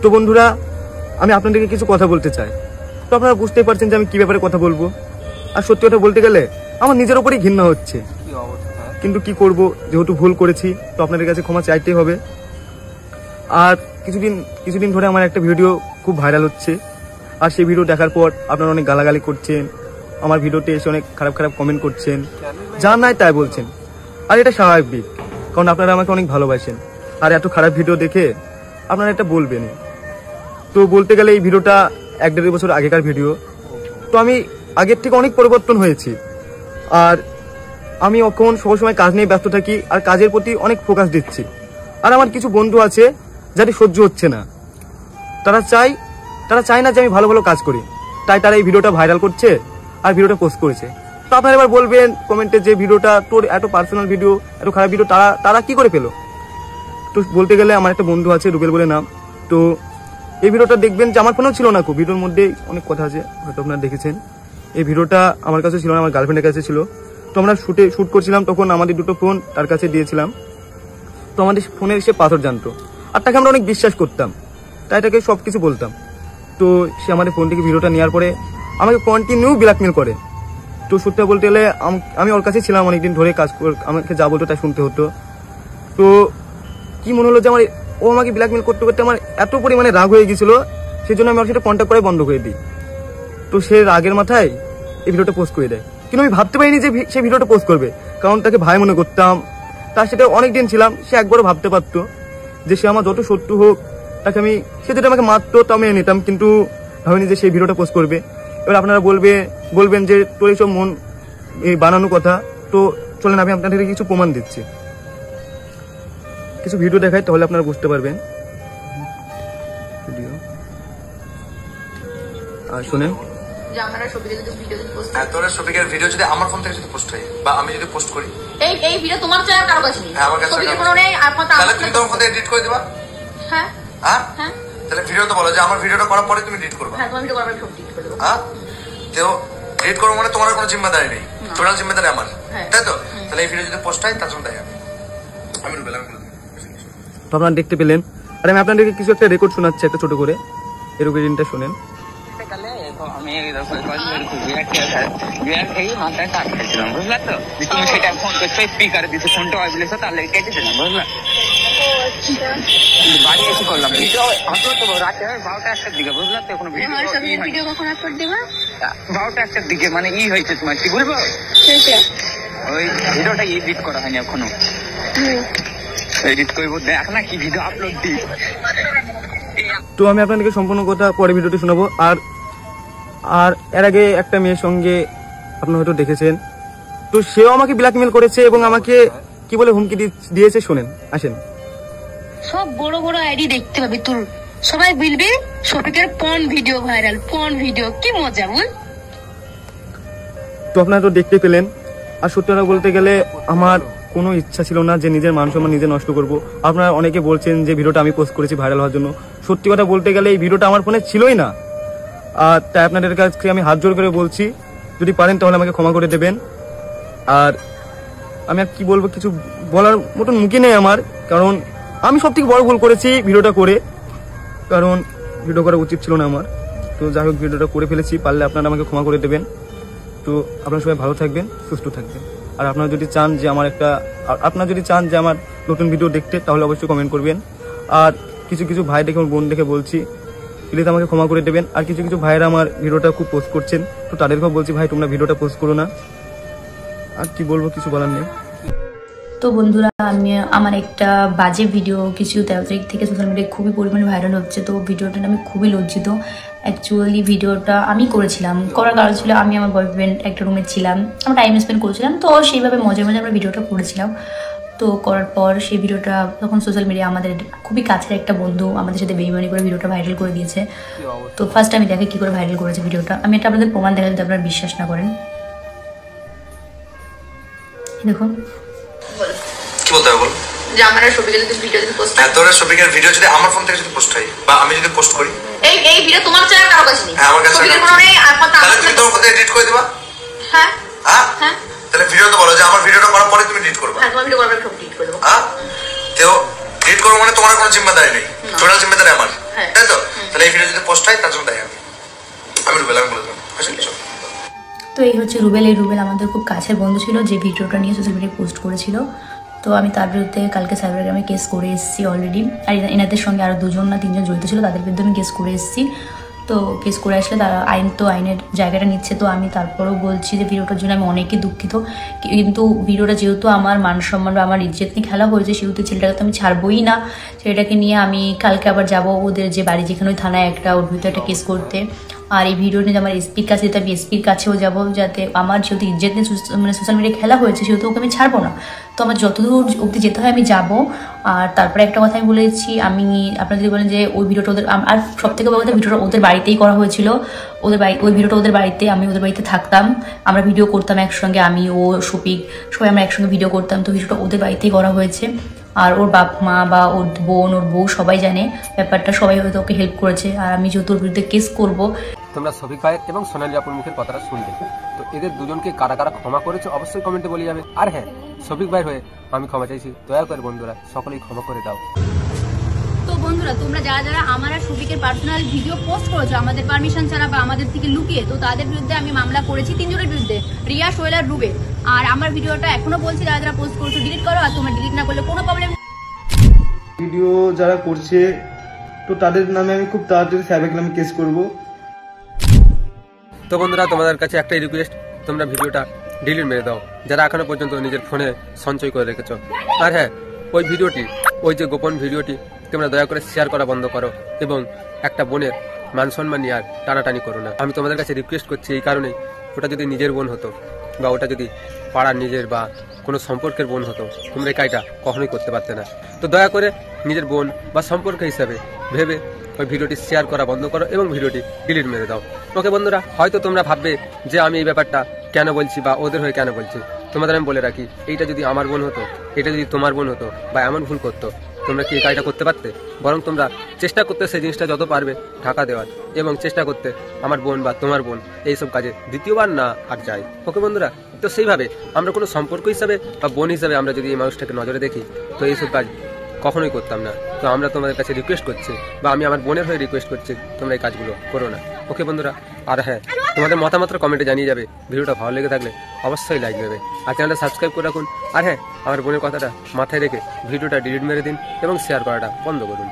তো বন্ধুরা, আমি আপনাদেরকে কিছু কথা বলতে চাই। তো আপনারা বুঝতেই পারছেন যে আমি কি ব্যাপারে কথা বলবো। আর সত্যি কথা বলতে গেলে আমার নিজের উপরেই ঘৃণা হচ্ছে, কিন্তু কি করব, যেহেতু ভুল করেছি তো আপনাদের কাছে ক্ষমা চাইতেই হবে। আর কিছুদিন ধরে আমার একটা ভিডিও খুব ভাইরাল হচ্ছে, আর সেই ভিডিও দেখার পর আপনারা অনেক গালাগালি করছেন, আমার ভিডিওতে এসে অনেক খারাপ খারাপ কমেন্ট করছেন, যা নাই তাই বলছেন। আর এটা স্বাভাবিক, কারণ আপনারা আমাকে অনেক ভালোবাসেন। আর এত খারাপ ভিডিও দেখে আপনারা এটা বলবেন। তো বলতে গেলে এই ভিডিওটা 1-1.5 বছর আগেকার ভিডিও। তো আমি আগের থেকে অনেক পরিবর্তন হয়েছি। আর আমি এখন সবসময় কাজ নিয়ে ব্যস্ত থাকি, আর কাজের প্রতি অনেক ফোকাস দিচ্ছি। আর আমার কিছু বন্ধু আছে যাদের সহ্য হচ্ছে না, তারা চায় না যে আমি ভালো ভালো কাজ করি, তাই তারা এই ভিডিওটা ভাইরাল করছে আর ভিডিওটা পোস্ট করেছে। তো আপনারা এবার বলবেন কমেন্টে যে ভিডিওটা তোর এত পার্সোনাল ভিডিও, এত খারাপ ভিডিও তারা কি করে পেলো। তো বলতে গেলে আমার একটা বন্ধু আছে, রুবেল বলে নাম। তো এই ভিডিওটা দেখবেন যে আমার ফোনেও ছিল না, খুব ভিডিওর মধ্যে অনেক কথা আছে, হয়তো আপনারা দেখেছেন। এই ভিডিওটা আমার কাছে ছিল না, আমার গার্লফ্রেন্ডের কাছে ছিল। তো আমরা শুট করছিলাম, তখন আমাদের দুটো ফোন তার কাছে দিয়েছিলাম। তো আমাদের ফোনের সে পাথর জানতো, আর তাকে আমরা অনেক বিশ্বাস করতাম, তাই তাকে সবকিছু বলতাম। তো সে আমাদের ফোন থেকে ভিডিওটা নেওয়ার পরে আমাকে কন্টিনিউ ব্ল্যাকমেল করে। তো সত্যি বলতে গেলে আমি ওর কাছে ছিলাম অনেকদিন ধরে, আমাকে যা বলতো তাই শুনতে হতো। তো কি মনে হলো যে ও আমাকে ব্ল্যাকমেল করতে করতে আমার এত পরিমাণে রাগ হয়ে গেছিল, সেই জন্য আমি ওর সাথে কন্ট্যাক্ট করে বন্ধ করে দিই। তো সে রাগের মাথায় এই ভিডিওটা পোস্ট করে দেয়, কিন্তু আমি ভাবতে পারিনি যে সে ভিডিওটা পোস্ট করবে, কারণ তাকে ভাই মনে করতাম, তার সাথে অনেকদিন ছিলাম। সে একবারও ভাবতে পারতো যে সে আমার যত শত্রু হোক, তাকে সে যেটা আমাকে মারতো তা মেনে নিতাম, কিন্তু ভাবিনি যে সেই ভিডিওটা পোস্ট করবে। এবার আপনারা বলবেন যে তোর এইসব মন বানানো কথা। তো চলেন আমি আপনাদেরকে কিছু প্রমাণ দিচ্ছি, কিছু ভিডিও দেখাই, তাহলে আপনারা বুঝতে পারবেন। ভিডিও আর শুনেন। ভিডিও যদি আমার ফোন থেকে যদি পোস্ট হয় বা আমি যদি পোস্ট করি, এই ভিডিও তোমার চাই কারো কাছে নেই, আমার কাছে কোনো নেই, তাহলে তুমি তোমার ফোনে এডিট করে দিবা। হ্যাঁ হ্যাঁ, তাহলে ভিডিও তো বলো যে আমার ভিডিওটা করার পরে তুমি এডিট করবে। হ্যাঁ, তোমার ভিডিও করার পরে সব এডিট করে দেব। হ্যাঁ, তো এডিট করব মানে তোমার কোনো জিম্মাদারি নেই, টোটাল জিম্মাদারি আমার, তাই তো? তাহলে এই ভিডিও যদি পোস্ট হয় তার জন্য আমি রুবেল। তো আপনারা দেখতে পেলেন, আর আমি আপনাদেরকে কিছু একটা রেকর্ড শোনাচ্ছি, একটা ছোট করে। এই রেকর্ডিংটা শুনেন। বুঝলা তো, তুমি সেটা ফোন করছো, স্পিকারে দিছো, ফোনটা বলেছো, তার লেগে কেটেছিলাম, বুঝলা? বাড়ি এসে করলাম ভিডিও আপলোড দেবো রাতে 12টা-1টার দিকে, বুঝলা তো? কোনো ভিডিও কখন আপলোড দেবা? 12টা-1টার দিকে, মানে হয়েছে তোমার, কি বলবো, ওই ভিডিওটা এডিট করা হয়নি এখনো, এডিট করবো, দেখ না কি ভিডিও আপলোড দিই। তো আমি আপনাদেরকে সম্পূর্ণ কথা পরে ভিডিওটি শোনাবো। আর এর আগে একটা মেয়ের সঙ্গে আপনারা হয়তো দেখেছেন, তো সেও আমাকে ব্ল্যাকমেল করেছে এবং আমাকে কি বলে হুমকি দিয়েছে, শোনেন, আসেন। সব বড় বড় আইডি দেখতে পাবি তোর, সবাই বলবে শফিকের porn video viral, porn video, কি মজা বল। তো আপনারা তো দেখতে পেলেন। আর সত্যি কথা বলতে গেলে আমার কোনো ইচ্ছা ছিল না যে নিজের মান সম্মান নিজে নষ্ট করবো। আপনারা অনেকে বলছেন যে ভিডিওটা আমি পোস্ট করেছি ভাইরাল হওয়ার জন্য। সত্যি কথা বলতে গেলে এই ভিডিওটা আমার ফোনে ছিলই না। আর তাই আপনাদের কাছে আমি হাত জোর করে বলছি, যদি পারেন তাহলে আমাকে ক্ষমা করে দেবেন। আর আমি আর কি বলবো, কিছু বলার মতন মুখে নেই আমার, কারণ আমি সব থেকে বড় ভুল করেছি ভিডিওটা করে, কারণ ভিডিও করা উচিত ছিল না আমার। তো যাই হোক, ভিডিওটা করে ফেলেছি, পারলে আপনারা আমাকে ক্ষমা করে দেবেন। তো আপনারা সবাই ভালো থাকবেন, সুস্থ থাকবেন। আর আপনারা যদি চান যে আমার নতুন ভিডিও দেখতে, তাহলে অবশ্যই কমেন্ট করবেন। আর কিছু ভাই দেখে, বোন দেখে বলছি, প্লিজ আমাকে ক্ষমা করে দেবেন। আর কিছু ভাইরা আমার ভিডিওটা খুব পোস্ট করছেন, তো তাদেরকেও বলছি, ভাই তোমরা ভিডিওটা পোস্ট করো না। আর কি বলবো, কিছু বলার নেই। তো বন্ধুরা, আমার একটা বাজে ভিডিও কিছু 13 তারিখ থেকে সোশ্যাল মিডিয়ায় খুবই পরিমাণে ভাইরাল হচ্ছে। তো ভিডিওটা আমি খুবই লজ্জিত। অ্যাকচুয়ালি ভিডিওটা আমি করার কারণ ছিল, আমি আমার বয়ফ্রেন্ড একটা রুমে ছিলাম, আমরা টাইম স্পেন্ড করেছিলাম, তো সেইভাবে মজায় মজায় আমরা ভিডিওটা করেছিলাম। তো করার পর সেই ভিডিওটা তখন সোশ্যাল মিডিয়া আমাদের খুবই কাছের একটা বন্ধু আমাদের সাথে বেইমানি করে ভিডিওটা ভাইরাল করে দিয়েছে। তো ফার্স্ট আমি দেখে কী করে ভাইরাল করেছে ভিডিওটা, আমি এটা আপনাদের প্রমাণ দেখা, যদি আপনারা বিশ্বাস না করেন। দেখুন কি বলতে হবে, বল। যে আমার শফিকের যদি ভিডিও পোস্ট হয়, তোর শফিকের ভিডিও যদি আমার ফোন থেকে যদি পোস্ট হয় বা আমি যদি পোস্ট করি, এই ভিডিও তোমার চাই কারো কাছে নেই, আমার কাছে কোনো নেই, আর তাহলে তুমি তোমার ফোনে এডিট করে দিবা। হ্যাঁ হ্যাঁ, তাহলে ভিডিও তো বলো যে আমার ভিডিওটা করার পরে তুমি এডিট করবে। হ্যাঁ, তোমার ভিডিও করার পরে সব এডিট করে দেব। তো এডিট করবো মানে তোমার কোনো জিম্মাদারি নেই, টোটাল জিম্মাদারি আমার, তাই তো? এই হচ্ছে রুবেল। এই রুবেল আমাদের খুব কাছের বন্ধু ছিল, যে ভিডিওটা নিয়ে সোশ্যাল মিডিয়ায় পোস্ট করেছিল। তো আমি তার বিরুদ্ধে কালকে সাইবার ক্রাইমে কেস করে এসেছি অলরেডি। আর এনাদের সঙ্গে আরও 2 না 3 জন জড়িত ছিল, তাদের বিরুদ্ধে আমি কেস করে এসেছি। তো কেস করে আসলে তারা আইনের জায়গাটা নিচ্ছে। তো আমি তারপরেও বলছি যে ভিডিওটার জন্য আমি অনেকই দুঃখিত, কিন্তু ভিডিওটা যেহেতু আমার মান সম্মান বা আমার ইজ্জত নিয়ে খেলা হয়েছে, সেহেতু ছেলেটাকে তো আমি ছাড়বই না। ছেলেটাকে নিয়ে আমি কালকে আবার যাব ওদের যে বাড়ি, যেখানে ওই থানায় ওর ভিতরে একটা কেস করতে। আর এই ভিডিও নিয়ে আমার এসপির কাছে যেতে, আমি এসপির কাছেও যাবো, যাতে আমার যেহেতু ইজ্জত নিয়ে মানে সোশ্যাল মিডিয়ায় খেলা হয়েছে, সেহেতু ওকে আমি ছাড়বো না। তো আমার যতদূর অবধি যেতে হয় আমি যাব। আর তারপরে একটা কথা আমি বলেছি, আমি আপনারা যদি বলেন যে ওই ভিডিওটা ওদের, আর সব থেকে বড় কথা ভিডিওটা ওদের বাড়িতেই করা হয়েছিল। ওই ভিডিওটা ওদের বাড়িতে, আমি ওদের বাড়িতে থাকতাম, আমরা ভিডিও করতাম একসঙ্গে, আমি ও শফিক সবাই আমরা একসঙ্গে ভিডিও করতাম। তো ভিডিওটা ওদের বাড়িতেই করা হয়েছে। আর ওর বাপ মা বা ওর বোন, ওর বউ সবাই জানে ব্যাপারটা, সবাই হয়তো ওকে হেল্প করেছে। আর আমি যেহেতু ওর বিরুদ্ধে কেস করবো। তোমরা শফিক ভাইয়ের এবং সোনালী আপুর মুখের কথাটা শুনলে, তো এদের দুজনকে কারা কারা ক্ষমা করেছে অবশ্যই কমেন্টে বলে যাবে। আর হ্যাঁ, শফিক ভাইয়ের হয়ে আমি ক্ষমা চাইছি, দয়া করে বন্ধুরা সকলেই ক্ষমা করে দাও। তো বন্ধুরা, তোমরা যারা যারা আমার আর শফিকের পার্সোনাল ভিডিও পোস্ট করেছো আমাদের পারমিশন ছাড়া বা আমাদের থেকে লুকিয়ে, তো তাদের বিরুদ্ধে আমি মামলা করেছি 3 জনের বিরুদ্ধে, রিয়া, সোহেল আর রুবে। আর আমার ভিডিওটা এখনো বলছি, যারা যারা পোস্ট করছো ডিলিট করো, আর তোমরা ডিলিট না করলে কোনো প্রবলেম। ভিডিও যারা করছে তো তাদের নামে আমি খুব তাড়াতাড়ি সাইবার ক্রাইমে কেস করব। তো বন্ধুরা, তোমাদের কাছে একটাই রিকোয়েস্ট, তোমরা ভিডিওটা ডিলিট মেরে দাও, যারা এখনো পর্যন্ত নিজের ফোনে সঞ্চয় করে রেখেছো। আর হ্যাঁ, ওই ভিডিওটি, ওই যে গোপন ভিডিওটি তোমরা দয়া করে শেয়ার করা বন্ধ করো, এবং একটা বোনের মান সম্মান নিয়ে আর টানাটানি করো না। আমি তোমাদের কাছে রিকোয়েস্ট করছি এই কারণেই, ওটা যদি নিজের বোন হতো বা ওটা যদি পাড়ার নিজের বা কোনো সম্পর্কের বোন হতো, তোমরা এই কাজটা কখনোই করতে পারতে না। তো দয়া করে নিজের বোন বা সম্পর্ক হিসাবে ভেবে ওই ভিডিওটি শেয়ার করা বন্ধ করো এবং ভিডিওটি ডিলিট মেরে দাও। ওকে বন্ধুরা, হয়তো তোমরা ভাববে যে আমি এই ব্যাপারটা কেন বলছি বা ওদের হয়ে কেন বলছি। তোমাদের আমি বলে রাখি, এইটা যদি আমার বোন হতো, এটা যদি তোমার বোন হতো বা এমন ভুল করতো, তোমরা কি এই কাজটা করতে পারতে? বরং তোমরা চেষ্টা করতে সেই জিনিসটা যত পারবে ঢাকা দেওয়ার, এবং চেষ্টা করতে আমার বোন বা তোমার বোন এইসব কাজে দ্বিতীয়বার না আর যায়। ওকে বন্ধুরা, তো সেইভাবে আমরা কোনো সম্পর্ক হিসাবে বা বোন হিসাবে আমরা যদি এই মানুষটাকে নজরে দেখি, তো এইসব কাজ কখনোই করতাম না। তো আমরা তোমাদের কাছে রিকোয়েস্ট করছি, বা আমি আমার বোনের হয়ে রিকোয়েস্ট করছি, তোমরা এই কাজগুলো করো না। ওকে বন্ধুরা, আর হ্যাঁ, তোমাদের মতামত কমেন্টে জানিয়ে যাবে। ভিডিওটা ভালো লেগে থাকলে অবশ্যই লাইক দেবে, আর চ্যানেলটা সাবস্ক্রাইব করে রাখুন। আর হ্যাঁ, আমার বোনের কথাটা মাথায় রেখে ভিডিওটা ডিলিট মেরে দিন এবং শেয়ার করাটা বন্ধ করুন।